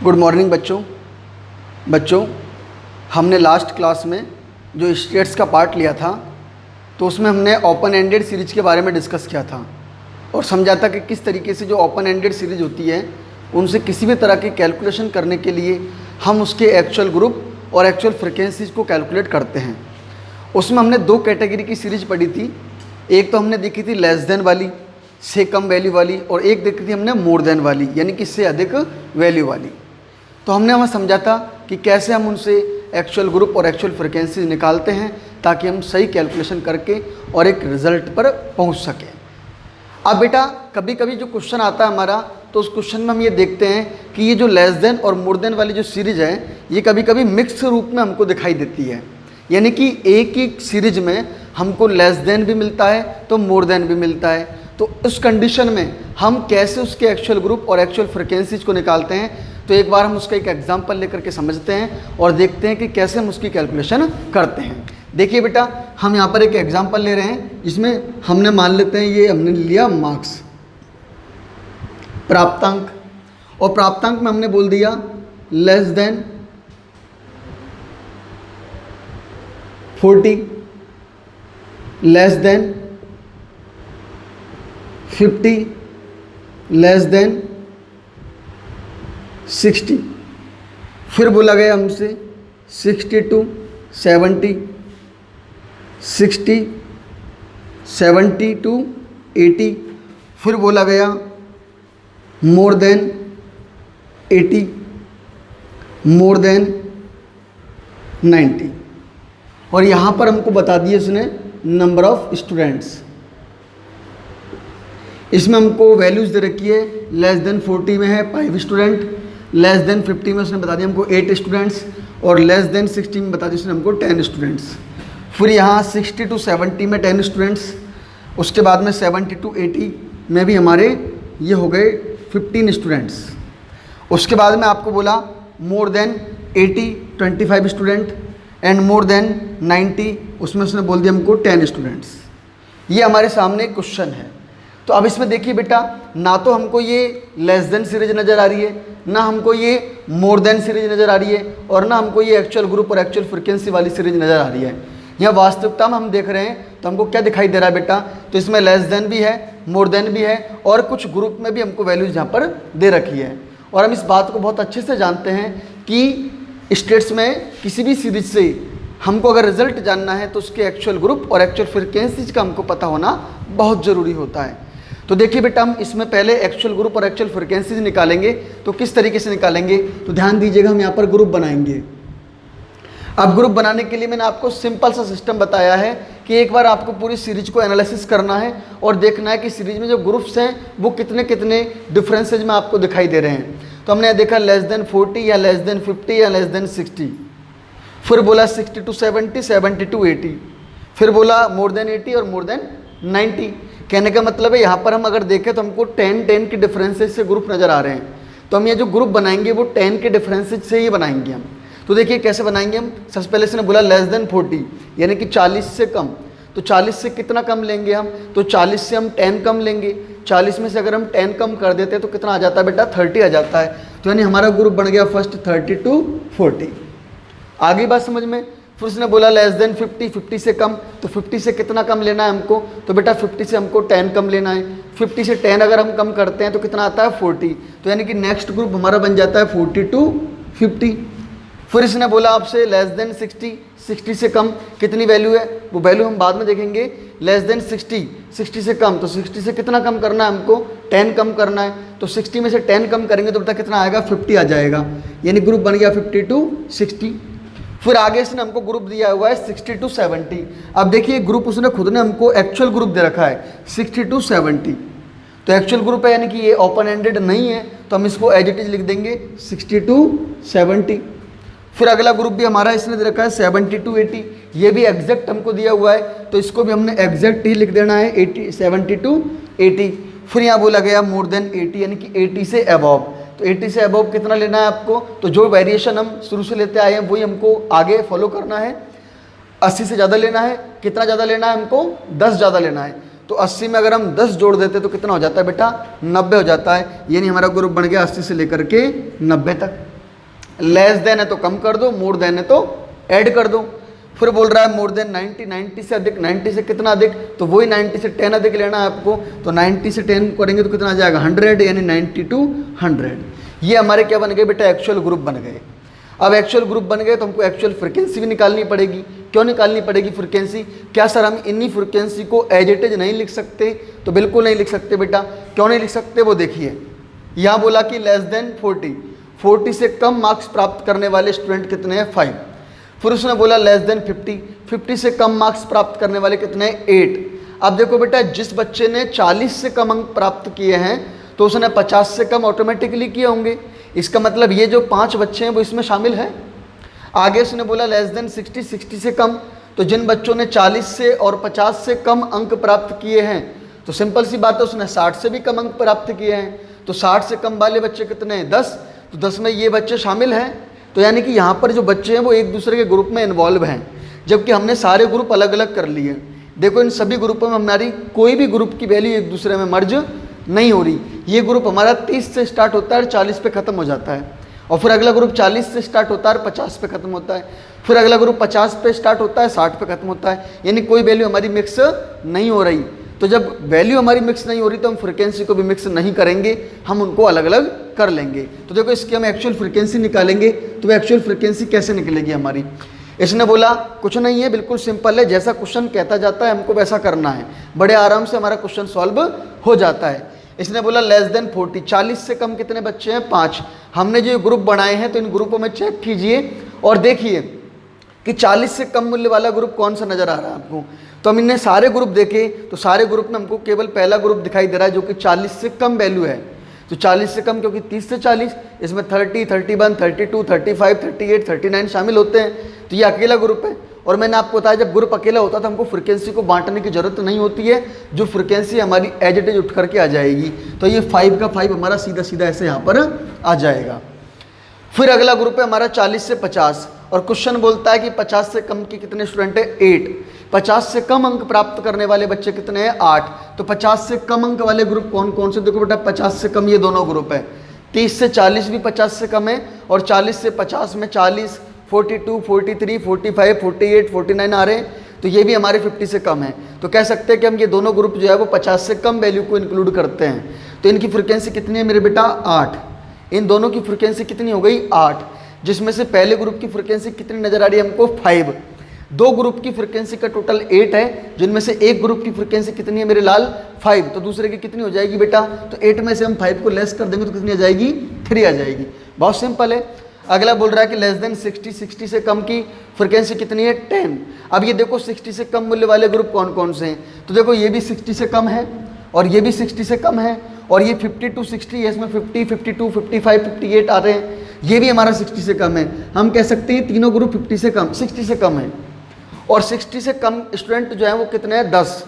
Good morning बच्चों हमने last class में जो स्टेट्स का पार्ट लिया था तो उसमें हमने ओपन एंडेड सीरीज के बारे में डिस्कस किया था और समझा था कि किस तरीके से जो ओपन एंडेड सीरीज होती है उनसे किसी भी तरह की कैलकुलेशन करने के लिए हम उसके एक्चुअल ग्रुप और एक्चुअल फ्रिक्वेंसीज को कैलकुलेट करते हैं। उसमें हमने दो कैटेगरी की सीरीज पढ़ी थी। एक तो हमने देखी थी लेस देन वाली, से कम वैल्यू वाली, और एक देखी थी हमने मोर देन वाली, यानी कि इससे अधिक वैल्यू वाली। तो हमने वहाँ समझा था कि कैसे हम उनसे एक्चुअल ग्रुप और एक्चुअल फ्रिक्वेंसी निकालते हैं ताकि हम सही कैलकुलेशन करके और एक रिज़ल्ट पर पहुँच सकें। अब बेटा कभी कभी जो क्वेश्चन आता है हमारा, तो उस क्वेश्चन में हम ये देखते हैं कि ये जो लेस देन और मोर देन वाली जो सीरीज है ये कभी कभी मिक्स रूप में हमको दिखाई देती है, यानी कि एक ही सीरीज में हमको लेस देन भी मिलता है तो मोर देन भी मिलता है। तो उस कंडीशन में हम कैसे उसके एक्चुअल ग्रुप और एक्चुअल फ्रिक्वेंसीज को निकालते हैं, तो एक बार हम उसका एक एग्जाम्पल लेकर के समझते हैं और देखते हैं कि कैसे हम उसकी कैलकुलेशन करते हैं। देखिए बेटा, हम यहाँ पर एक एग्जाम्पल ले रहे हैं जिसमें हमने मान लेते हैं ये हमने लिया मार्क्स, प्राप्तांक, और प्राप्तांक में हमने बोल दिया less than 40, less than 50, less than 60। फिर बोला गया हमसे 62, 70, 60, 70 to 80। फिर बोला गया मोर देन 80, मोर देन 90। और यहाँ पर हमको बता दिया इसने नंबर ऑफ स्टूडेंट्स। इसमें हमको वैल्यूज़ दे रखी है। लेस देन 40 में है 5 स्टूडेंट, लेस देन 50 में उसने बता दिया हमको 8 स्टूडेंट्स, और लेस देन 60 में बता दिया उसने हमको 10 स्टूडेंट्स। फिर यहाँ 60 to 70 में 10 स्टूडेंट्स, उसके बाद में 70 to 80 में भी हमारे ये हो गए 15 स्टूडेंट्स। उसके बाद में आपको बोला more than 80 25 student, and more than 90 उसमें उसने बोल दिया हमको 10 स्टूडेंट्स। ये हमारे सामने क्वेश्चन है। तो अब इसमें देखिए बेटा, ना तो हमको ये लेस देन सीरीज नज़र आ रही है, ना हमको ये मोर देन सीरीज नज़र आ रही है, और ना हमको ये एक्चुअल ग्रुप और एक्चुअल फ्रिक्वेंसी वाली सीरीज नज़र आ रही है। यहाँ वास्तविकता में हम देख रहे हैं तो हमको क्या दिखाई दे रहा है बेटा, तो इसमें लेस देन भी है, मोर देन भी है, और कुछ ग्रुप में भी हमको वैल्यूज यहाँ पर दे रखी है। और हम इस बात को बहुत अच्छे से जानते हैं कि स्टेट्स में किसी भी सीरीज से हमको अगर रिजल्ट जानना है तो उसके एक्चुअल ग्रुप और एक्चुअल फ्रिक्वेंसीज का हमको पता होना बहुत ज़रूरी होता है। तो देखिए बेटा, हम इसमें पहले एक्चुअल ग्रुप और एक्चुअल फ्रिक्वेंसीज निकालेंगे। तो किस तरीके से निकालेंगे, तो ध्यान दीजिएगा, हम यहाँ पर ग्रुप बनाएंगे। अब ग्रुप बनाने के लिए मैंने आपको सिंपल सा सिस्टम बताया है कि एक बार आपको पूरी सीरीज को एनालिसिस करना है और देखना है कि सीरीज में जो ग्रुप्स हैं वो कितने कितने डिफरेंसेज में आपको दिखाई दे रहे हैं। तो हमने देखा लेस देन 40 या लेस देन 50 या लेस देन 60। फिर बोला 60 to 70, 70 to 80। फिर बोला मोर देन 80 और मोर देन 90। कहने का मतलब है यहाँ पर हम अगर देखें तो हमको 10 के डिफरेंसेज से ग्रुप नज़र आ रहे हैं। तो हम ये जो ग्रुप बनाएंगे वो 10 के डिफरेंसेज से ही बनाएंगे हम। तो देखिए कैसे बनाएंगे हम। सबसे पहले इसने बोला लेस देन 40, यानी कि 40 से कम। तो 40 से कितना कम लेंगे हम, तो 40 से हम 10 कम लेंगे। 40 में से अगर हम 10 कम कर देते हैं तो कितना आ जाता है बेटा, 30 आ जाता है। तो यानी हमारा ग्रुप बन गया फर्स्ट 30 to 40। आगे बात समझ में। फिर उसने बोला लेस देन 50, 50 से कम। तो 50 से कितना कम लेना है हमको, तो बेटा 50 से हमको 10 कम लेना है। 50 से 10 अगर हम कम करते हैं तो कितना आता है, 40। तो यानी कि नेक्स्ट ग्रुप हमारा बन जाता है 40 to 50। फिर इसने बोला आपसे लेस देन 60, 60 से कम कितनी वैल्यू है, वो वैल्यू हम बाद में देखेंगे। लेस देन 60, 60 से कम, तो 60 से कितना कम करना है हमको, 10 कम करना है। तो 60 में से 10 कम करेंगे तो बेटा कितना आएगा, 50 आ जाएगा। यानी ग्रुप बन गया 50 to 60। फिर आगे इसने हमको ग्रुप दिया हुआ है 60 to 70। अब देखिए ग्रुप उसने खुद ने हमको एक्चुअल ग्रुप दे रखा है 60 to 70। तो एक्चुअल ग्रुप है, यानी कि ये ओपन एंडेड नहीं है, तो हम इसको एज इट इज लिख देंगे 60 to 70। फिर अगला ग्रुप भी हमारा इसने दे रखा है 70 to 80। ये भी एग्जैक्ट हमको दिया हुआ है, तो इसको भी हमने एग्जैक्ट ही लिख देना है 70 to 80। फिर यहाँ बोला गया मोर देन 80, यानी कि 80 से अबव। तो 80 से अबव कितना लेना है आपको, तो जो वेरिएशन हम शुरू से लेते आए हैं वही हमको आगे फॉलो करना है। 80 से ज़्यादा लेना है, कितना ज़्यादा लेना है हमको, 10 ज़्यादा लेना है। तो 80 में अगर हम 10 जोड़ देते तो कितना हो जाता है बेटा, 90 हो जाता है। यानी हमारा ग्रुप बन गया 80 से लेकर के 90 तक। लेस देन है तो कम कर दो, मोर देन है तो ऐड कर दो। फिर बोल रहा है मोर देन 90, 90 से अधिक, 90 से कितना अधिक, तो वही 90 से 10 अधिक लेना है आपको। तो 90 से 10 करेंगे तो कितना आ जाएगा 100, यानी 90 to 100। ये हमारे क्या बन गए बेटा, एक्चुअल ग्रुप बन गए। अब एक्चुअल ग्रुप बन गए तो हमको एक्चुअल फ्रिक्वेंसी भी निकालनी पड़ेगी। क्यों निकालनी पड़ेगी फ्रिक्वेंसी? क्या सर हम इन्हीं फ्रिक्वेंसी को एज इट इज नहीं लिख सकते? तो बिल्कुल नहीं लिख सकते बेटा। क्यों नहीं लिख सकते वो देखिए, यहाँ बोला कि लेस देन 40, 40 से कम मार्क्स प्राप्त करने वाले स्टूडेंट कितने हैं 5। फिर उसने बोला लेस देन 50, 50 से कम मार्क्स प्राप्त करने वाले कितने हैं 8। अब देखो बेटा, जिस बच्चे ने 40 से कम अंक प्राप्त किए हैं तो उसने 50 से कम ऑटोमेटिकली किए होंगे। इसका मतलब ये जो 5 बच्चे हैं वो इसमें शामिल है। आगे उसने बोला लेस देन 60, 60 से कम, तो जिन बच्चों ने 40 से और 50 से कम अंक प्राप्त किए हैं तो सिंपल सी बात है उसने 60 से भी कम अंक प्राप्त किए हैं। तो 60 से कम वाले बच्चे कितने हैं 10, तो 10 में ये बच्चे शामिल हैं। तो यानी कि यहाँ पर जो बच्चे हैं वो एक दूसरे के ग्रुप में इन्वॉल्व हैं, जबकि हमने सारे ग्रुप अलग अलग कर लिए। देखो इन सभी ग्रुपों में हमारी कोई भी ग्रुप की वैल्यू एक दूसरे में मर्ज नहीं हो रही। ये ग्रुप हमारा 30 से स्टार्ट होता है और 40 पे ख़त्म हो जाता है, और फिर अगला ग्रुप 40 से स्टार्ट होता है और 50 पे ख़त्म होता है, फिर अगला ग्रुप 50 पे स्टार्ट होता है 60 पे ख़त्म होता है। यानी कोई वैल्यू हमारी मिक्स नहीं हो रही। तो जब वैल्यू हमारी मिक्स नहीं हो रही तो हम फ्रिक्वेंसी को भी मिक्स नहीं करेंगे, हम उनको अलग अलग कर लेंगे। तो देखो इसकी हम एक्चुअल फ्रिक्वेंसी निकालेंगे, तो एक्चुअल फ्रिक्वेंसी कैसे निकलेगी हमारी? इसने बोला कुछ नहीं है, बिल्कुल सिंपल है, जैसा क्वेश्चन कहता जाता है हमको वैसा करना है, बड़े आराम से हमारा क्वेश्चन सॉल्व हो जाता है। इसने बोला लेस देन 40, 40 से कम कितने बच्चे हैं 5। हमने जो ग्रुप बनाए हैं तो इन ग्रुपों में चेक कीजिए और देखिए कि 40 से कम मूल्य वाला ग्रुप कौन सा नज़र आ रहा है आपको। तो हम इन्हें सारे ग्रुप देखे तो सारे ग्रुप में हमको केवल पहला ग्रुप दिखाई दे रहा है जो कि 40 से कम वैल्यू है। तो 40 से कम क्योंकि 30 से 40, इसमें 30, 31, 32, 35, 38, 39 शामिल होते हैं, तो ये अकेला ग्रुप है। और मैंने आपको बताया जब ग्रुप अकेला होता है तो हमको फ्रिक्वेंसी को बांटने की जरूरत नहीं होती है, जो फ्रिक्वेंसी हमारी एज इट इज उठ करके आ जाएगी। तो ये 5 का 5 हमारा सीधा सीधा ऐसे यहाँ पर आ जाएगा। फिर अगला ग्रुप है हमारा 40 से 50, और क्वेश्चन बोलता है कि 50 से कम के कितने स्टूडेंट है 8। 50 से कम अंक प्राप्त करने वाले बच्चे कितने हैं 8। तो 50 से कम अंक वाले ग्रुप कौन कौन से? देखो बेटा 50 से कम ये दोनों ग्रुप है, 30 से 40 भी 50 से कम है, और 40 से 50 में 40, 42, 43, 45, 48, 49 आ रहे हैं, तो ये भी हमारे 50 से कम है। तो कह सकते हैं कि हम ये दोनों ग्रुप जो है वो 50 से कम वैल्यू को इंक्लूड करते हैं। तो इनकी फ्रिक्वेंसी कितनी है मेरे बेटा 8। इन दोनों की फ्रिक्वेंसी कितनी हो गई 8, जिसमें से पहले ग्रुप की फ्रिक्वेंसी कितनी नजर आ रही है हमको 5। दो ग्रुप की फ्रिक्वेंसी का टोटल 8 है, जिनमें से एक ग्रुप की फ्रिक्वेंसी कितनी है मेरे लाल 5, तो दूसरे की कितनी हो जाएगी बेटा? तो 8 में से हम 5 को लेस कर देंगे तो कितनी आ जाएगी 3 आ जाएगी। बहुत सिंपल है। अगला बोल रहा है कि लेस देन 60, 60 से कम की फ्रिक्वेंसी कितनी है 10। अब ये देखो 60 से कम मूल्य वाले ग्रुप कौन कौन से हैं? तो देखो ये भी 60 से कम है, और ये भी 60 से कम है, और ये 50 to 60 है, इसमें 50, 52, 55, 58 आ रहे हैं, ये भी हमारा 60 से कम है। हम कह सकते हैं तीनों ग्रुप 50 से कम 60 से कम है, और 60 से कम स्टूडेंट जो है वो कितने हैं 10।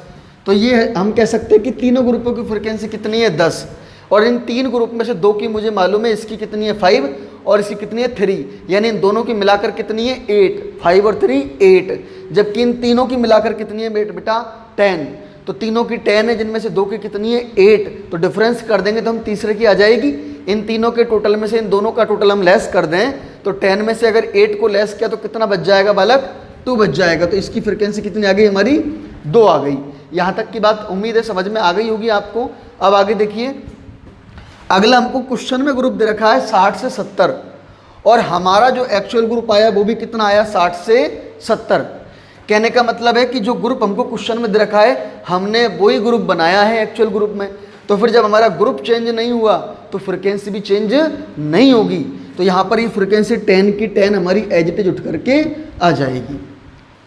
तो ये हम कह सकते हैं कि तीनों ग्रुपों की फ्रिक्वेंसी कितनी है 10, और इन तीन ग्रुप में से दो की मुझे मालूम है, इसकी कितनी है 5 और इसकी कितनी है 3, यानी इन दोनों की मिलाकर कितनी है 8, 5 और 3 8, जबकि इन तीनों की मिलाकर कितनी है बेटा 10। तो तीनों की 10 है, जिनमें से दो की कितनी है 8, तो डिफरेंस कर देंगे तो हम तीसरे की आ जाएगी। इन तीनों के टोटल में से इन दोनों का टोटल हम लेस कर दें तो 10 में से अगर 8 को लेस किया तो कितना बच जाएगा बालक 2 बच जाएगा। तो इसकी फ्रिक्वेंसी कितनी आ गई हमारी 2 आ गई। यहाँ तक की बात उम्मीद है समझ में आ गई होगी आपको। अब आगे देखिए, अगला हमको क्वेश्चन में ग्रुप दे रखा है 60 से 70, और हमारा जो एक्चुअल ग्रुप आया वो भी कितना आया 60 से 70। कहने का मतलब है कि जो ग्रुप हमको क्वेश्चन में दे रखा है हमने वही ग्रुप बनाया है एक्चुअल ग्रुप में, तो फिर जब हमारा ग्रुप चेंज नहीं हुआ तो फ्रिक्वेंसी भी चेंज नहीं होगी। तो यहाँ पर ये फ्रिक्वेंसी 10 की 10 हमारी एज इट इज उठ करके आ जाएगी।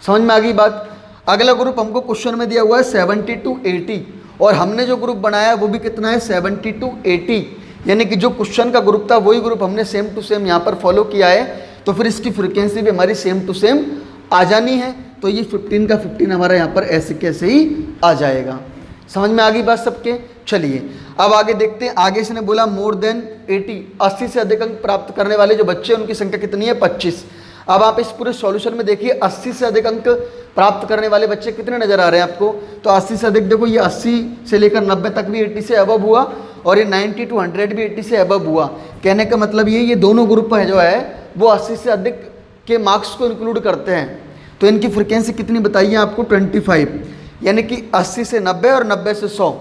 समझ में आ गई बात। अगला ग्रुप हमको क्वेश्चन में दिया हुआ है 70 to 80, और हमने जो ग्रुप बनाया वो भी कितना है 70 to 80, यानी कि जो क्वेश्चन का ग्रुप था वही ग्रुप हमने सेम टू सेम यहाँ पर फॉलो किया है, तो फिर इसकी फ्रिक्वेंसी भी हमारी सेम टू सेम आ जानी है। तो ये 15 का 15 हमारा यहाँ पर ऐसे कैसे ही आ जाएगा। समझ में आ गई बात सबके। चलिए अब आगे देखते हैं। आगे इसने बोला मोर देन 80, 80 से अधिक अंक प्राप्त करने वाले जो बच्चे हैं उनकी संख्या कितनी है 25। अब आप इस पूरे सॉल्यूशन में देखिए 80 से अधिक अंक प्राप्त करने वाले बच्चे कितने नजर आ रहे हैं आपको? तो 80 से अधिक देखो, ये 80 से लेकर 90 तक भी 80 से अबव हुआ, और ये 90 to 100 भी 80 से अबव हुआ। कहने का मतलब ये दोनों ग्रुप है जो है वो 80 से अधिक के मार्क्स को इंक्लूड करते हैं। तो इनकी फ्रिक्वेंसी कितनी बताइए आपको 25, यानी कि 80 से 90 और 90 से 100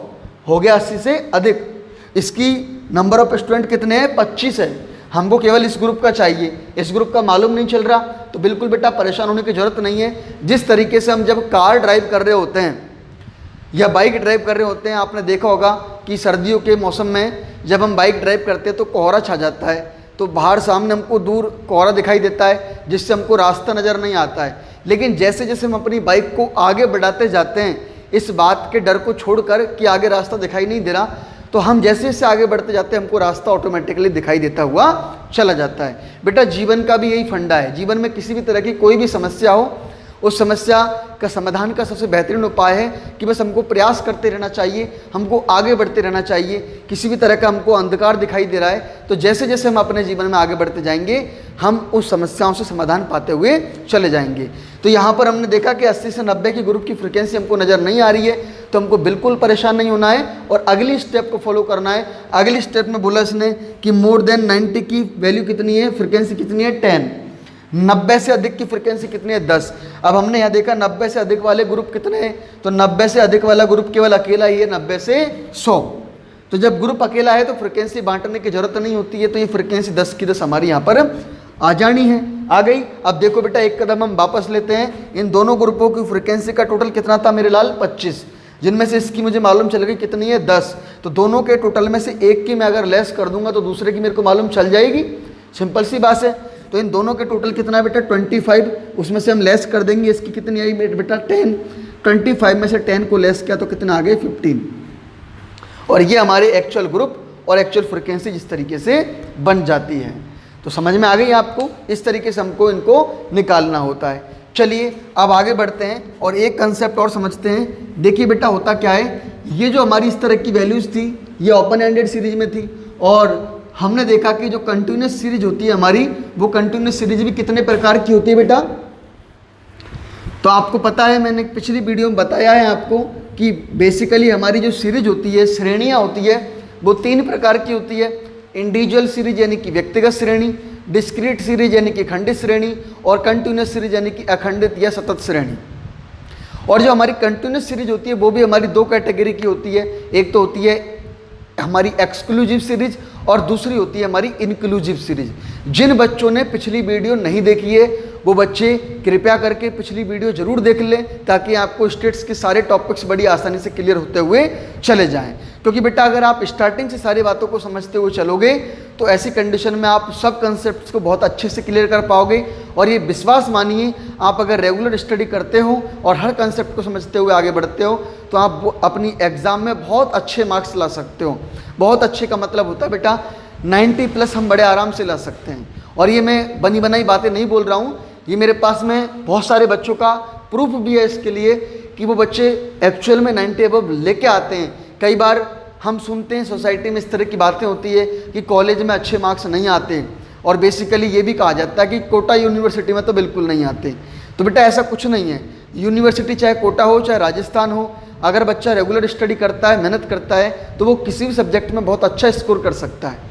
हो गया 80 से अधिक। इसकी नंबर ऑफ स्टूडेंट कितने हैं 25 है। हमको केवल इस ग्रुप का चाहिए, इस ग्रुप का मालूम नहीं चल रहा तो बिल्कुल बेटा परेशान होने की ज़रूरत नहीं है। जिस तरीके से हम जब कार ड्राइव कर रहे होते हैं या बाइक ड्राइव कर रहे होते हैं, आपने देखा होगा कि सर्दियों के मौसम में जब हम बाइक ड्राइव करते हैं तो कोहरा छा जाता है, तो बाहर सामने हमको दूर कोहरा दिखाई देता है जिससे हमको रास्ता नज़र नहीं आता है। लेकिन जैसे जैसे हम अपनी बाइक को आगे बढ़ाते जाते हैं, इस बात के डर को छोड़कर कि आगे रास्ता दिखाई नहीं दे रहा, तो हम जैसे जैसे आगे बढ़ते जाते हैं हमको रास्ता ऑटोमेटिकली दिखाई देता हुआ चला जाता है। बेटा जीवन का भी यही फंडा है। जीवन में किसी भी तरह की कोई भी समस्या हो, उस समस्या का समाधान का सबसे बेहतरीन उपाय है कि बस हमको प्रयास करते रहना चाहिए, हमको आगे बढ़ते रहना चाहिए। किसी भी तरह का हमको अंधकार दिखाई दे रहा है तो जैसे जैसे हम अपने जीवन में आगे बढ़ते जाएंगे हम उस समस्याओं से समाधान पाते हुए चले जाएंगे। तो यहाँ पर हमने देखा कि 80 से 90 की ग्रुप की फ्रिक्वेंसी हमको नज़र नहीं आ रही है, तो हमको बिल्कुल परेशान नहीं होना है और अगली स्टेप को फॉलो करना है। अगली स्टेप में बोला इसने कि मोर देन 90 की वैल्यू कितनी है, फ्रिक्वेंसी कितनी है 10, 90 से अधिक की फ्रिक्वेंसी कितनी है 10। अब हमने यहाँ देखा 90 से अधिक वाले ग्रुप कितने हैं, तो 90 से अधिक वाला ग्रुप केवल अकेला ही है 90 से 100। तो जब ग्रुप अकेला है तो फ्रिक्वेंसी बांटने की जरूरत नहीं होती है, तो ये फ्रिक्वेंसी 10 की 10 हमारी यहाँ पर आ जानी है, आ गई। अब देखो बेटा एक कदम हम वापस लेते हैं। इन दोनों ग्रुपों की फ्रिक्वेंसी का टोटल कितना था मेरे लाल 25, जिनमें से इसकी मुझे मालूम चल गई कितनी है 10। तो दोनों के टोटल में से एक की मैं अगर लेस कर दूंगा तो दूसरे की मेरे को मालूम चल जाएगी, सिंपल सी बात है। तो इन दोनों के टोटल कितना है बेटा 25, उसमें से हम लेस कर देंगे, इसकी कितनी आई बेटा 10। 25 में से 10 को लेस किया तो कितना आ गए 15। और ये हमारे एक्चुअल ग्रुप और एक्चुअल फ्रिक्वेंसी जिस तरीके से बन जाती है, तो समझ में आ गई आपको। इस तरीके से हमको इनको निकालना होता है। चलिए अब आगे बढ़ते हैं और एक कंसेप्ट और समझते हैं। देखिए बेटा होता क्या है, ये जो हमारी इस तरह की वैल्यूज़ थी ये ओपन एंडेड सीरीज में थी, और हमने देखा कि जो कंटिन्यूस सीरीज होती है हमारी, वो कंटिन्यूस सीरीज भी कितने प्रकार की होती है बेटा। तो आपको पता है, मैंने पिछली वीडियो में बताया है आपको कि बेसिकली हमारी जो सीरीज होती है, श्रेणियाँ होती है, वो 3 प्रकार की होती है। इंडिविजुअल सीरीज यानी कि व्यक्तिगत श्रेणी, डिस्क्रीट सीरीज यानी कि खंडित श्रेणी, और कंटिन्यूस सीरीज यानी कि अखंडित या सतत श्रेणी। और जो हमारी कंटिन्यूस सीरीज होती है वो भी हमारी 2 कैटेगरी की होती है। एक तो होती है हमारी एक्सक्लूसिव सीरीज और दूसरी होती है हमारी इंक्लूसिव सीरीज। जिन बच्चों ने पिछली वीडियो नहीं देखी है वो बच्चे कृपया करके पिछली वीडियो जरूर देख लें, ताकि आपको स्टेट्स के सारे टॉपिक्स बड़ी आसानी से क्लियर होते हुए चले जाएं। क्योंकि बेटा अगर आप स्टार्टिंग से सारी बातों को समझते हुए चलोगे तो ऐसी कंडीशन में आप सब कंसेप्ट्स को बहुत अच्छे से क्लियर कर पाओगे। और ये विश्वास मानिए, आप अगर रेगुलर स्टडी करते हो और हर कंसेप्ट को समझते हुए आगे बढ़ते हो तो आप अपनी एग्ज़ाम में बहुत अच्छे मार्क्स ला सकते हो। बहुत अच्छे का मतलब होता है बेटा 90+ हम बड़े आराम से ला सकते हैं। और ये मैं बनी बनाई बातें नहीं बोल रहा हूँ, ये मेरे पास में बहुत सारे बच्चों का प्रूफ भी है इसके लिए कि वो बच्चे एक्चुअल में 90 अबव लेके आते हैं। कई बार हम सुनते हैं सोसाइटी में इस तरह की बातें होती है कि कॉलेज में अच्छे मार्क्स नहीं आते, और बेसिकली ये भी कहा जाता है कि कोटा यूनिवर्सिटी में तो बिल्कुल नहीं आते। तो बेटा ऐसा कुछ नहीं है। यूनिवर्सिटी चाहे कोटा हो चाहे राजस्थान हो, अगर बच्चा रेगुलर स्टडी करता है, मेहनत करता है, तो वो किसी भी सब्जेक्ट में बहुत अच्छा स्कोर कर सकता है।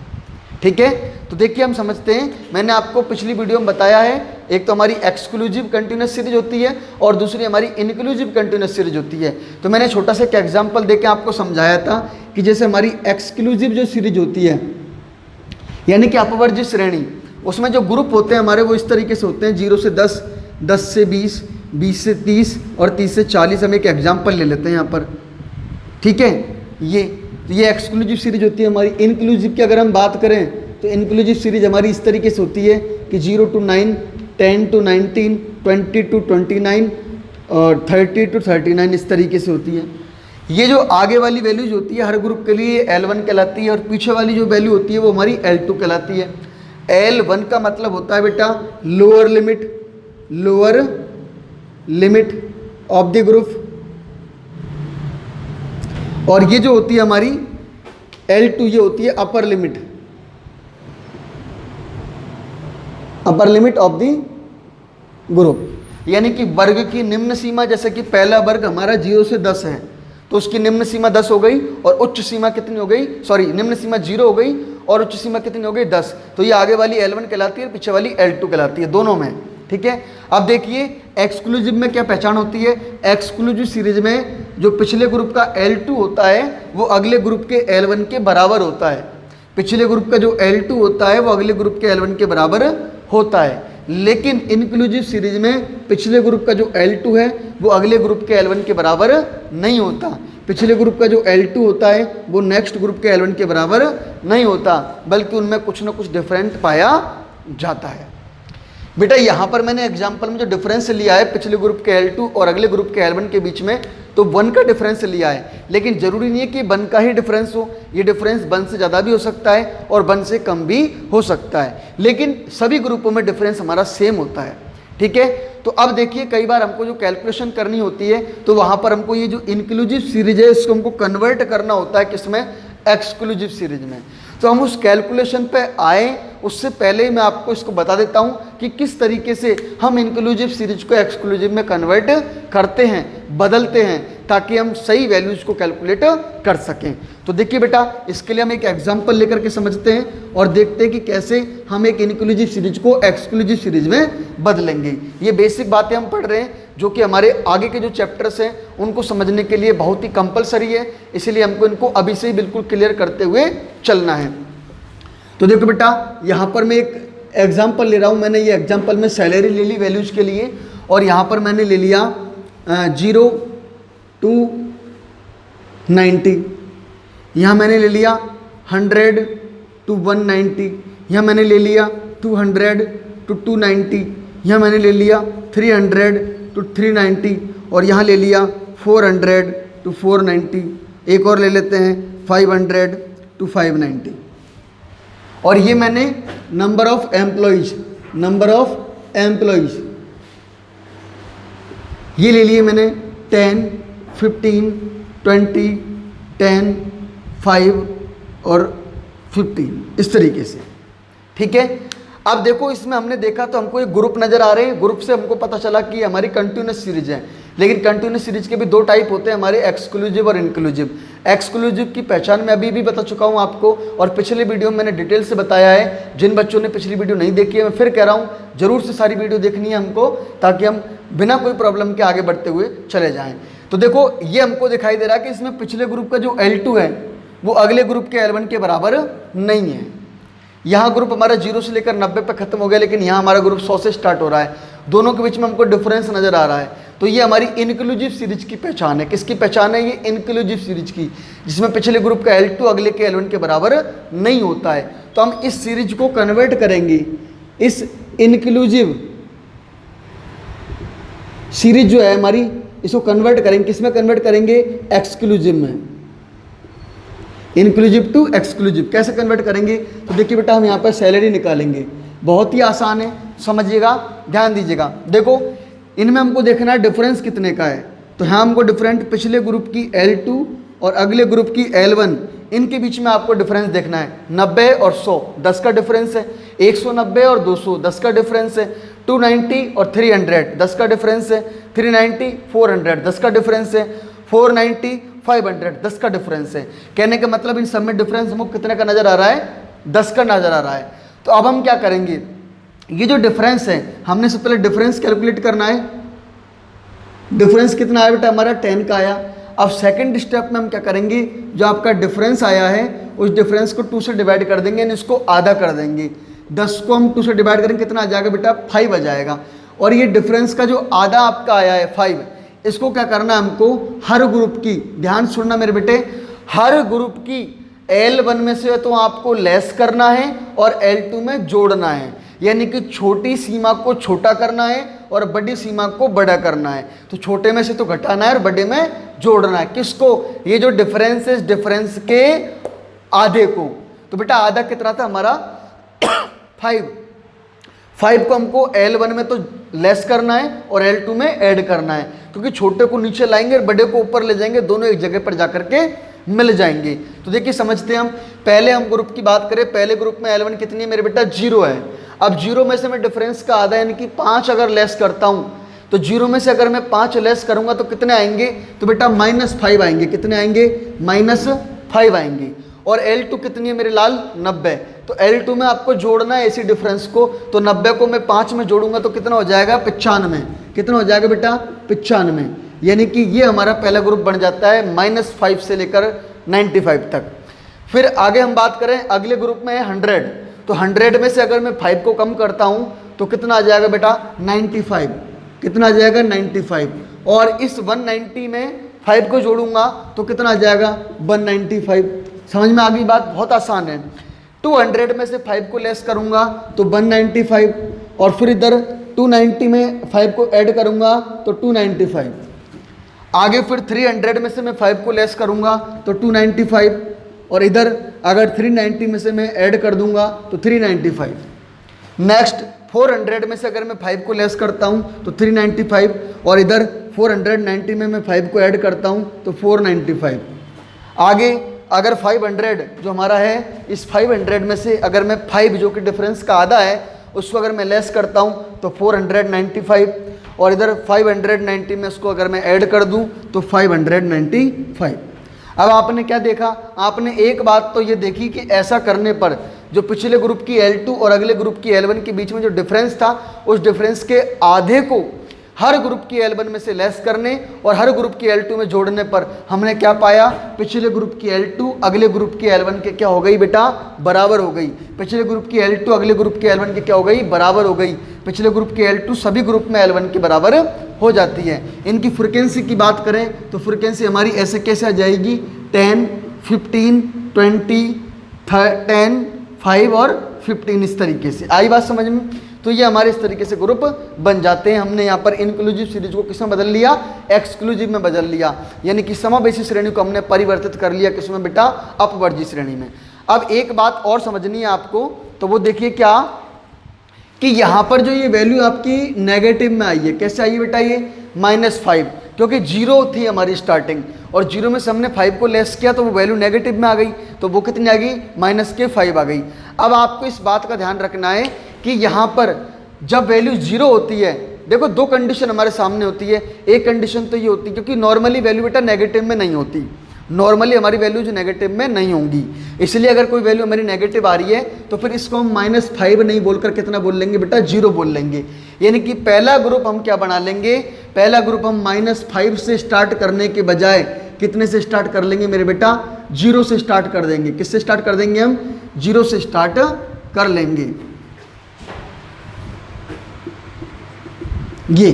ठीक है, तो देखिए हम समझते हैं। मैंने आपको पिछली वीडियो में बताया है, एक तो हमारी एक्सक्लूसिव कंटिन्यूस सीरीज होती है और दूसरी हमारी इंक्लूसिव कंटिन्यूस सीरीज होती है। तो मैंने छोटा सा एक एग्जांपल देके आपको समझाया था कि जैसे हमारी एक्सक्लूसिव जो सीरीज होती है यानी कि अपवर्जित श्रेणी, उसमें जो ग्रुप होते हैं हमारे वो इस तरीके से होते हैं 0 से 10, 10 से 20, 20 से 30 और 30 से 40। हम एक एग्जाम्पल ले लेते हैं यहाँ पर। ठीक है, ये एक्सक्लूसिव सीरीज होती है हमारी। इंक्लूसिव की अगर हम बात करें तो इंक्लूसिव सीरीज हमारी इस तरीके से होती है कि 0 to 9, 10 to 19, 20 to 29 और 30 to 39 इस तरीके से होती है। ये जो आगे वाली वैल्यूज होती है हर ग्रुप के लिए L1 कहलाती है, और पीछे वाली जो वैल्यू होती है वो हमारी L2 कहलाती है। L1 का मतलब होता है बेटा lower limit of the group, और ये जो होती है हमारी L2 ये होती है upper limit of the group. यानी कि वर्ग की निम्न सीमा, जैसे कि पहला वर्ग हमारा 0 से 10 है तो उसकी निम्न सीमा 10 हो गई, और उच्च सीमा कितनी हो गई, सॉरी निम्न सीमा 0 हो गई और उच्च सीमा कितनी हो गई 10। तो ये आगे वाली L1 कहलाती है, पीछे वाली L2 कहलाती है, दोनों में। ठीक है, अब देखिए एक्सक्लूसिव में क्या पहचान होती है। एक्सक्लूसिव सीरीज में जो पिछले ग्रुप का L2 होता है वो अगले ग्रुप के L1 के बराबर होता है। पिछले ग्रुप का जो L2 होता है वो अगले ग्रुप के L1 के बराबर होता है। लेकिन इंक्लूसिव सीरीज में पिछले ग्रुप का जो L2 है वो अगले ग्रुप के L1 के बराबर नहीं होता। पिछले ग्रुप का जो L2 होता है वो नेक्स्ट ग्रुप के L1 के बराबर नहीं होता, बल्कि उनमें कुछ ना कुछ डिफरेंट पाया जाता है। बेटा यहाँ पर मैंने एग्जाम्पल में जो डिफरेंस लिया है पिछले ग्रुप के L2 और अगले ग्रुप के L1 के बीच में, तो 1 का डिफरेंस लिया है। लेकिन जरूरी नहीं है कि 1 का ही डिफरेंस हो, ये डिफरेंस 1 से ज़्यादा भी हो सकता है और 1 से कम भी हो सकता है, लेकिन सभी ग्रुपों में डिफरेंस हमारा सेम होता है। ठीक है, तो अब देखिए कई बार हमको जो कैलकुलेशन करनी होती है तो वहाँ पर हमको ये जो इंक्लूसिव सीरीज है इसको हमको कन्वर्ट करना होता है किसमें, एक्सक्लूसिव सीरीज में। तो हम उस कैलकुलेशन पे आए उससे पहले ही मैं आपको इसको बता देता हूँ कि किस तरीके से हम इंक्लूसिव सीरीज को एक्सक्लूसिव में कन्वर्ट करते हैं, बदलते हैं, ताकि हम सही वैल्यूज को कैलकुलेट कर सकें। तो देखिए बेटा, इसके लिए हम एक एग्जांपल लेकर के समझते हैं और देखते हैं कि कैसे हम एक इंक्लूसिव सीरीज को एक्सक्लूसिव सीरीज में बदलेंगे। ये बेसिक बातें हम पढ़ रहे हैं जो कि हमारे आगे के जो चैप्टर्स हैं उनको समझने के लिए बहुत ही कंपलसरी है, इसलिए हमको इनको अभी से ही बिल्कुल क्लियर करते हुए चलना है। तो देखो बेटा, यहाँ पर मैं एक एग्जाम्पल ले रहा हूँ। मैंने ये एग्जाम्पल में सैलरी ले ली वैल्यूज के लिए, और यहाँ पर मैंने ले लिया 0 to 90, यहाँ मैंने ले लिया 100 to 190, यहाँ मैंने ले लिया 200 to 290, यहाँ मैंने ले लिया 300 to 390, और यहाँ ले लिया 400 to 490। एक और ले लेते हैं 500 to 590। और ये मैंने नंबर ऑफ एम्प्लॉइज ये ले लिए मैंने 10, 15, 20, 10, 5 और 15, इस तरीके से। ठीक है, अब देखो इसमें हमने देखा तो हमको एक ग्रुप नज़र आ रहे हैं। ग्रुप से हमको पता चला कि हमारी कंटिन्यूस सीरीज है, लेकिन कंटिन्यूस सीरीज के भी 2 टाइप होते हैं हमारे, एक्सक्लूसिव और इंक्लूसिव। एक्सक्लूसिव की पहचान मैं अभी भी बता चुका हूं आपको, और पिछले वीडियो में मैंने डिटेल से बताया है। जिन बच्चों ने पिछली वीडियो नहीं देखी है, मैं फिर कह रहा हूँ जरूर से सारी वीडियो देखनी है हमको, ताकि हम बिना कोई प्रॉब्लम के आगे बढ़ते हुए चले जाएँ। तो देखो ये हमको दिखाई दे रहा है कि इसमें पिछले ग्रुप का जो L2 है वो अगले ग्रुप के L1 के बराबर नहीं है। यहाँ ग्रुप हमारा 0 से लेकर 90 पे खत्म हो गया, लेकिन यहाँ हमारा ग्रुप 100 से स्टार्ट हो रहा है। दोनों के बीच में हमको डिफरेंस नजर आ रहा है। तो ये हमारी इंक्लूसिव सीरीज की पहचान है। किसकी पहचान है? ये इंक्लूसिव सीरीज की, जिसमें पिछले ग्रुप का L2 अगले के L1 के बराबर नहीं होता है। तो हम इस सीरीज को कन्वर्ट करेंगे, इस इंक्लूसिव सीरीज जो है हमारी, इसको कन्वर्ट करेंगे, किसमें कन्वर्ट करेंगे? एक्सक्लूसिव में। इंक्लूसिव टू एक्सक्लूसिव कैसे कन्वर्ट करेंगे? तो देखिए बेटा, हम यहाँ पर सैलरी निकालेंगे, बहुत ही आसान है, समझिएगा, ध्यान दीजिएगा। देखो इनमें हमको देखना है डिफरेंस कितने का है। तो यहाँ हमको डिफरेंट पिछले ग्रुप की L2 और अगले ग्रुप की L1, इनके बीच में आपको डिफरेंस देखना है। 90 और 100 10 का डिफरेंस है, 190 और 200 10 का डिफरेंस है, 290 और 300 10 का डिफरेंस है, 390 400 10 का डिफरेंस है, 490 500 10 का डिफरेंस है। कहने का मतलब इन सब में डिफरेंस हमको कितने का नजर आ रहा है? 10 का नजर आ रहा है। तो अब हम क्या करेंगे, ये जो डिफरेंस है, हमने सबसे पहले डिफरेंस कैलकुलेट करना है। डिफरेंस कितना आया बेटा? हमारा 10 का आया। अब सेकंड स्टेप में हम क्या करेंगे, जो आपका डिफरेंस आया है उस डिफरेंस को 2 से डिवाइड कर देंगे, यानी इसको आधा कर देंगे। 10 को हम 2 से डिवाइड करेंगे, कितना आ जाएगा बेटा? 5 आ जाएगा। और ये डिफरेंस का जो आधा आपका आया है 5, इसको क्या करना है हमको? हर ग्रुप की, ध्यान सुनना मेरे बेटे, हर ग्रुप की L1 में से तो आपको लेस करना है और L2 में जोड़ना है। यानी कि छोटी सीमा को छोटा करना है और बड़ी सीमा को बड़ा करना है। तो छोटे में से तो घटाना है और बड़े में जोड़ना है। किसको? ये जो डिफरेंस है, इस डिफरेंस के आधे को। तो बेटा आधा कितना था हमारा? 5 को हमको L1 में तो लेस करना है और L2 में ऐड करना है, क्योंकि छोटे को नीचे लाएंगे और बड़े को ऊपर ले जाएंगे, दोनों एक जगह पर जाकर के मिल जाएंगे। तो देखिए समझते हैं हम। पहले हम ग्रुप की बात करें, पहले ग्रुप में L1 कितनी है मेरे बेटा? 0 है। अब 0 में से मैं डिफरेंस का आधा यानी कि 5 अगर लेस करता हूँ, तो 0 में से अगर मैं 5 लेस करूँगा तो कितने आएंगे? तो बेटा -5 आएंगे। कितने आएंगे? -5 आएंगे। और L2 कितनी है मेरे लाल, 90। तो L2 में आपको जोड़ना है इसी डिफरेंस को, तो 90 को मैं 5 में जोड़ूंगा तो कितना हो जाएगा, 95। कितना हो जाएगा बेटा, 95। यानी कि ये हमारा पहला ग्रुप बन जाता है -5 से लेकर 95 तक। फिर आगे हम बात करें, अगले ग्रुप में है 100। तो 100 में से अगर मैं 5 को कम करता हूँ तो कितना आ जाएगा बेटा, 95। कितना आ जाएगा, 95। और इस 190 में 5 को जोड़ूंगा तो कितना आ जाएगा, 195। समझ में आ गई बात, बहुत आसान है। 200 में से 5 को लेस करूंगा तो 195, और फिर इधर 290 में 5 को ऐड करूंगा तो 295। आगे फिर 300 में से मैं 5 को लेस करूंगा तो 295, और इधर अगर 390 में से मैं ऐड कर दूंगा तो 395। नेक्स्ट 400 में से अगर मैं 5 को लेस करता हूँ तो 395, और इधर 490 में मैं 5 को ऐड करता हूँ तो 495। आगे अगर 500 जो हमारा है, इस 500 में से अगर मैं 5 जो कि डिफरेंस का आधा है उसको अगर मैं लेस करता हूँ तो 495, और इधर 590 में उसको अगर मैं ऐड कर दूँ तो 595। अब आपने क्या देखा, आपने एक बात तो ये देखी कि ऐसा करने पर जो पिछले ग्रुप की L2 और अगले ग्रुप की L1 के बीच में जो डिफरेंस था, उस डिफरेंस के आधे को हर ग्रुप की L1 में से लेस करने और हर ग्रुप की L2 में जोड़ने पर हमने क्या पाया, पिछले ग्रुप की L2 अगले ग्रुप की L1 के क्या हो गई बेटा, बराबर हो गई। पिछले ग्रुप की L2 अगले ग्रुप की L1 के क्या हो गई, बराबर हो गई। पिछले ग्रुप की L2 सभी ग्रुप में L1 के बराबर हो जाती है। इनकी फ्रीक्वेंसी की बात करें तो फ्रीक्वेंसी हमारी ऐसे कैसे आ जाएगी, 10, 15, 20, 10, 5 और 15, इस तरीके से। आई बात समझ में। तो ये हमारे इस तरीके से ग्रुप बन जाते हैं। हमने यहाँ पर इंक्लूसिव सीरीज को किसमें बदल लिया, एक्सक्लूसिव में बदल लिया, यानी कि समावेशी श्रेणी को हमने परिवर्तित कर लिया किसमें बेटा, अपवर्जी श्रेणी में। अब एक बात और समझनी है आपको, तो वो देखिए क्या, कि यहाँ पर जो ये वैल्यू आपकी नेगेटिव में आई है, कैसे आई है बेटा, ये -5, क्योंकि 0 थी हमारी स्टार्टिंग, और 0 में से हमने 5 को लेस किया तो वो वैल्यू नेगेटिव में आ गई, तो वो कितनी आ गई, -5 आ गई। अब आपको इस बात का ध्यान रखना है कि यहाँ पर जब वैल्यू 0 होती है, देखो दो कंडीशन हमारे सामने होती है। एक कंडीशन तो ये होती है, क्योंकि नॉर्मली वैल्यू बेटा नेगेटिव में नहीं होती, नॉर्मली हमारी वैल्यू जो नेगेटिव में नहीं होंगी, इसलिए अगर कोई वैल्यू हमारी नेगेटिव आ रही है तो फिर इसको हम -5 नहीं बोलकर कितना बोल लेंगे बेटा, 0 बोल लेंगे। यानी कि पहला ग्रुप हम क्या बना लेंगे, पहला ग्रुप हम -5 से स्टार्ट करने के बजाय कितने से स्टार्ट कर लेंगे मेरे बेटा, 0 से स्टार्ट कर देंगे। किससे स्टार्ट कर देंगे हम, 0 से स्टार्ट कर लेंगे। ये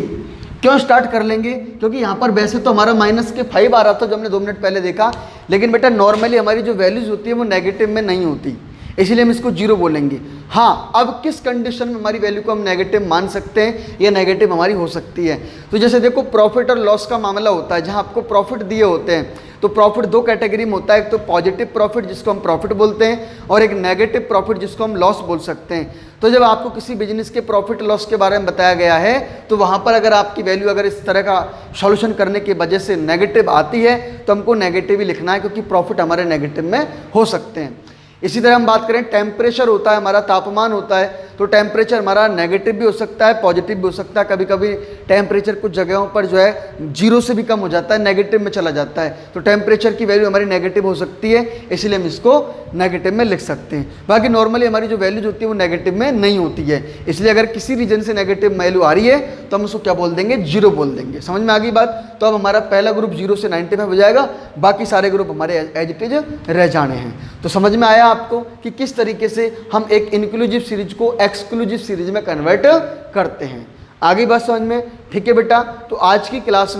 क्यों स्टार्ट कर लेंगे, क्योंकि यहाँ पर वैसे तो हमारा -5 आ रहा था जो हमने 2 मिनट पहले देखा, लेकिन बेटा नॉर्मली हमारी जो वैल्यूज होती है वो नेगेटिव में नहीं होती, इसलिए हम इसको 0 बोलेंगे। हाँ, अब किस कंडीशन में हमारी वैल्यू को हम नेगेटिव मान सकते हैं या नेगेटिव हमारी हो सकती है, तो जैसे देखो प्रॉफिट और लॉस का मामला होता है, जहाँ आपको प्रॉफिट दिए होते हैं, तो प्रॉफिट 2 कैटेगरी में होता है, एक तो पॉजिटिव प्रॉफिट जिसको हम प्रॉफिट बोलते हैं, और एक नेगेटिव प्रॉफिट जिसको हम लॉस बोल सकते हैं। तो जब आपको किसी बिजनेस के प्रॉफिट लॉस के बारे में बताया गया है, तो वहाँ पर अगर आपकी वैल्यू अगर इस तरह का सॉल्यूशन करने की वजह से नेगेटिव आती है तो हमको नेगेटिव ही लिखना है, क्योंकि प्रॉफिट हमारे नेगेटिव में हो सकते हैं। इसी तरह हम बात करें, टेम्परेचर होता है हमारा, तापमान होता है, तो टेम्परेचर हमारा नेगेटिव भी हो सकता है, पॉजिटिव भी हो सकता है। कभी कभी टेम्परेचर कुछ जगहों पर जो है 0 से भी कम हो जाता है, नेगेटिव में चला जाता है, तो टेम्परेचर की वैल्यू हमारी नेगेटिव हो सकती है, इसलिए हम इसको नेगेटिव में लिख सकते हैं। बाकी नॉर्मली हमारी जो वैल्यूज होती है वो नेगेटिव में नहीं होती है, इसलिए अगर किसी रीजन से नेगेटिव वैल्यू आ रही है तो हम उसको क्या बोल देंगे, 0 बोल देंगे। समझ में आ गई बात। तो अब हमारा पहला ग्रुप 0 से 95 हो जाएगा, बाकी सारे ग्रुप हमारे एज इट इज रह जाने हैं। तो समझ में आया आपको कि किस तरीके से हम एक इंक्लूसिव सीरीज को एक्सक्लूसिव सीरीज में कन्वर्ट करते हैं। आगे बात समझ में, ठीक है बेटा। तो आज की क्लास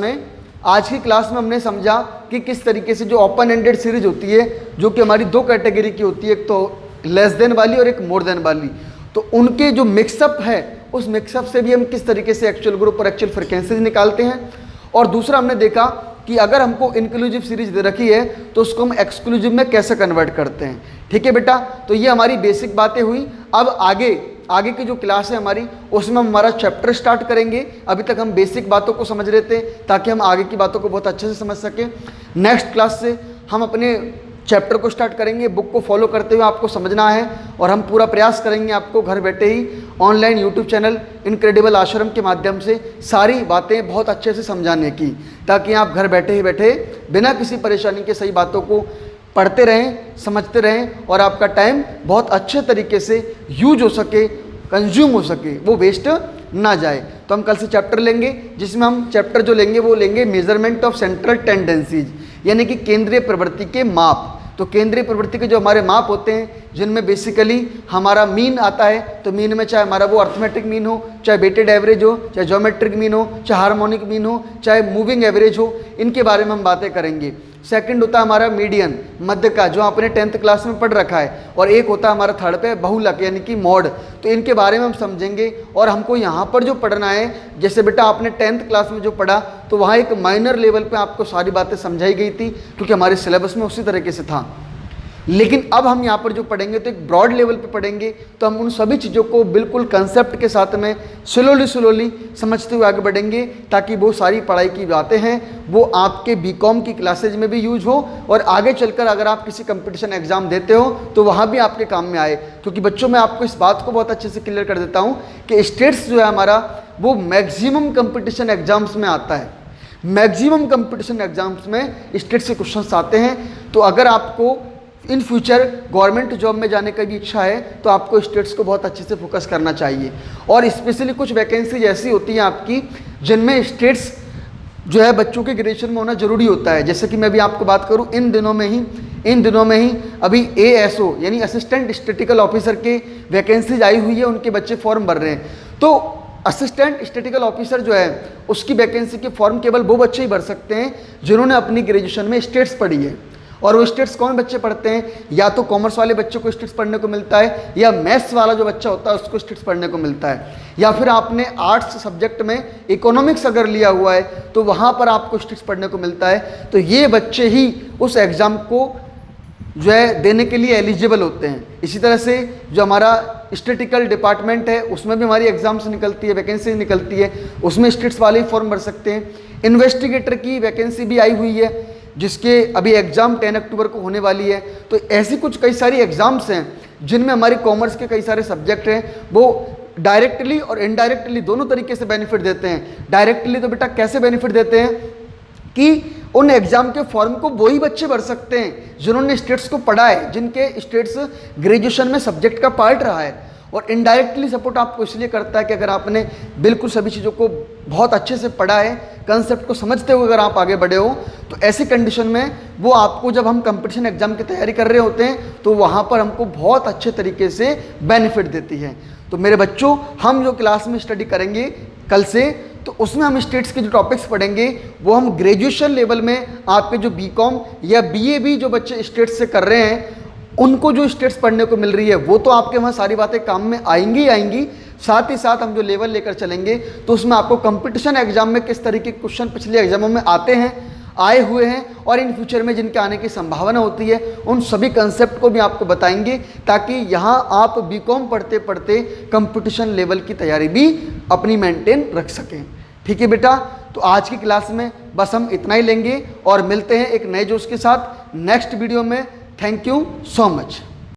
में हमने समझा कि किस तरीके से जो ओपन एंडेड सीरीज होती है, जो कि हमारी 2 कैटेगरी की होती है, एक तो लेस देन वाली और एक मोर देन वाली, तो उनके जो मिक्सअप है उस मिक्सअप से भी हम किस तरीके से एक्चुअल ग्रुप और एक्चुअल फ्रिक्वेंसीज निकालते हैं। और दूसरा हमने देखा कि अगर हमको इंक्लूसिव सीरीज दे रखी है तो उसको हम एक्सक्लूसिव में कैसे कन्वर्ट करते हैं। ठीक है बेटा, तो ये हमारी बेसिक बातें हुई। अब आगे की जो क्लास है हमारी, उसमें हम हमारा चैप्टर स्टार्ट करेंगे। अभी तक हम बेसिक बातों को समझ रहे थे ताकि हम आगे की बातों को बहुत अच्छे से समझ सकें। नेक्स्ट क्लास से हम अपने चैप्टर को स्टार्ट करेंगे। बुक को फॉलो करते हुए आपको समझना है, और हम पूरा प्रयास करेंगे आपको घर बैठे ही ऑनलाइन यूट्यूब चैनल इनक्रेडिबल आश्रम के माध्यम से सारी बातें बहुत अच्छे से समझाने की, ताकि आप घर बैठे ही बैठे बिना किसी परेशानी के सही बातों को पढ़ते रहें, समझते रहें और आपका टाइम बहुत अच्छे तरीके से यूज हो सके, कंज्यूम हो सके, वो वेस्ट ना जाए। तो हम कल से चैप्टर लेंगे, जिसमें हम चैप्टर जो लेंगे वो लेंगे मेजरमेंट ऑफ सेंट्रल टेंडेंसीज, यानी कि केंद्रीय प्रवृत्ति के माप। तो केंद्रीय प्रवृत्ति के जो हमारे माप होते हैं, जिनमें बेसिकली हमारा मीन आता है, तो मीन में चाहे हमारा वो अर्थमेटिक मीन हो, चाहे वेटेड एवरेज हो, चाहे ज्योमेट्रिक मीन हो, चाहे हार्मोनिक मीन हो, चाहे मूविंग एवरेज हो, इनके बारे में हम बातें करेंगे। सेकंड होता है हमारा मीडियन, मध्य का, जो आपने 10th क्लास में पढ़ रखा है। और एक होता है हमारा थर्ड पे बहुलक, यानी कि मॉड। तो इनके बारे में हम समझेंगे। और हमको यहाँ पर जो पढ़ना है, जैसे बेटा आपने 10th क्लास में जो पढ़ा, तो वहाँ एक माइनर लेवल पे आपको सारी बातें समझाई गई थी, क्योंकि हमारे सिलेबस में उसी तरीके से था। लेकिन अब हम यहाँ पर जो पढ़ेंगे तो एक ब्रॉड लेवल पे पढ़ेंगे। तो हम उन सभी चीज़ों को बिल्कुल कंसेप्ट के साथ में स्लोली समझते हुए आगे बढ़ेंगे, ताकि वो सारी पढ़ाई की बातें हैं वो आपके बीकॉम की क्लासेज में भी यूज हो, और आगे चलकर अगर आप किसी कंपटीशन एग्जाम देते हो तो वहाँ भी आपके काम में आए। क्योंकि बच्चों मैं आपको इस बात को बहुत अच्छे से क्लियर कर देता हूँ कि स्टेट्स जो है हमारा, वो मैक्सिमम कंपटीशन एग्जाम्स में आता है। मैक्सिमम कंपटीशन एग्जाम्स में स्टेट से क्वेश्चंस आते हैं। तो अगर आपको इन फ्यूचर गवर्नमेंट जॉब में जाने की भी इच्छा है, तो आपको स्टेट्स को बहुत अच्छे से फोकस करना चाहिए। और स्पेशली कुछ वैकेंसीज ऐसी होती हैं आपकी, जिनमें स्टेट्स जो है बच्चों के ग्रेजुएशन में होना जरूरी होता है। जैसे कि मैं भी आपको बात करूं, इन दिनों में ही अभी ASO यानी असिस्टेंट स्टैटिस्टिकल ऑफिसर के वैकेंसीज आई हुई है, उनके बच्चे फॉर्म भर रहे हैं। तो असिस्टेंट स्टैटिस्टिकल ऑफिसर जो है, उसकी वैकेंसी के फॉर्म केवल वो बच्चे ही भर सकते हैं जिन्होंने अपनी ग्रेजुएशन में स्टेट्स पढ़ी है। और वो स्टेट्स कौन बच्चे पढ़ते हैं? या तो कॉमर्स वाले बच्चों को स्टेट्स पढ़ने को मिलता है, या मैथ्स वाला जो बच्चा होता है उसको स्टेट्स पढ़ने को मिलता है, या फिर आपने आर्ट्स सब्जेक्ट में इकोनॉमिक्स अगर लिया हुआ है तो वहाँ पर आपको स्टेट्स पढ़ने को मिलता है। तो ये बच्चे ही उस एग्ज़ाम को जो है देने के लिए एलिजिबल होते हैं। इसी तरह से जो हमारा स्टैटिस्टिकल डिपार्टमेंट है, उसमें भी हमारी एग्जाम्स निकलती है, वैकेंसी निकलती है, उसमें स्टेट्स वाले ही फॉर्म भर सकते हैं। इन्वेस्टिगेटर की वैकेंसी भी आई हुई है, जिसके अभी एग्ज़ाम 10 अक्टूबर को होने वाली है। तो ऐसी कुछ कई सारी एग्ज़ाम्स हैं जिनमें हमारी कॉमर्स के कई सारे सब्जेक्ट हैं, वो डायरेक्टली और इनडायरेक्टली दोनों तरीके से बेनिफिट देते हैं। डायरेक्टली तो बेटा कैसे बेनिफिट देते हैं कि उन एग्ज़ाम के फॉर्म को वही बच्चे भर सकते हैं जिन्होंने स्टेट्स को पढ़ा है, जिनके स्टेट्स ग्रेजुएशन में सब्जेक्ट का पार्ट रहा है। और इनडायरेक्टली सपोर्ट आपको इसलिए करता है कि अगर आपने बिल्कुल सभी चीज़ों को बहुत अच्छे से पढ़ा है, कंसेप्ट को समझते हुए अगर आप आगे बढ़े हो, तो ऐसी कंडीशन में वो आपको, जब हम कंपटीशन एग्जाम की तैयारी कर रहे होते हैं, तो वहाँ पर हमको बहुत अच्छे तरीके से बेनिफिट देती है। तो मेरे बच्चों, हम जो क्लास में स्टडी करेंगे कल से, तो उसमें हम स्टेट्स के जो टॉपिक्स पढ़ेंगे वो हम ग्रेजुएशन लेवल में आपके जो बीकॉम या BA भी जो बच्चे स्टेट्स से कर रहे हैं, उनको जो स्टेट्स पढ़ने को मिल रही है, वो तो आपके वहाँ सारी बातें काम में आएंगी ही आएंगी। साथ ही साथ हम जो लेवल लेकर चलेंगे, तो उसमें आपको कंपटीशन एग्जाम में किस तरीके के क्वेश्चन पिछले एग्जामों में आते हैं, आए हुए हैं, और इन फ्यूचर में जिनके आने की संभावना होती है, उन सभी कंसेप्ट को भी आपको बताएंगे, ताकि यहाँ आप बीकॉम पढ़ते पढ़ते कंपटीशन लेवल की तैयारी भी अपनी मेंटेन रख सकें। ठीक है बेटा, तो आज की क्लास में बस हम इतना ही लेंगे और मिलते हैं एक नए जोश के साथ नेक्स्ट वीडियो में। Thank you so much.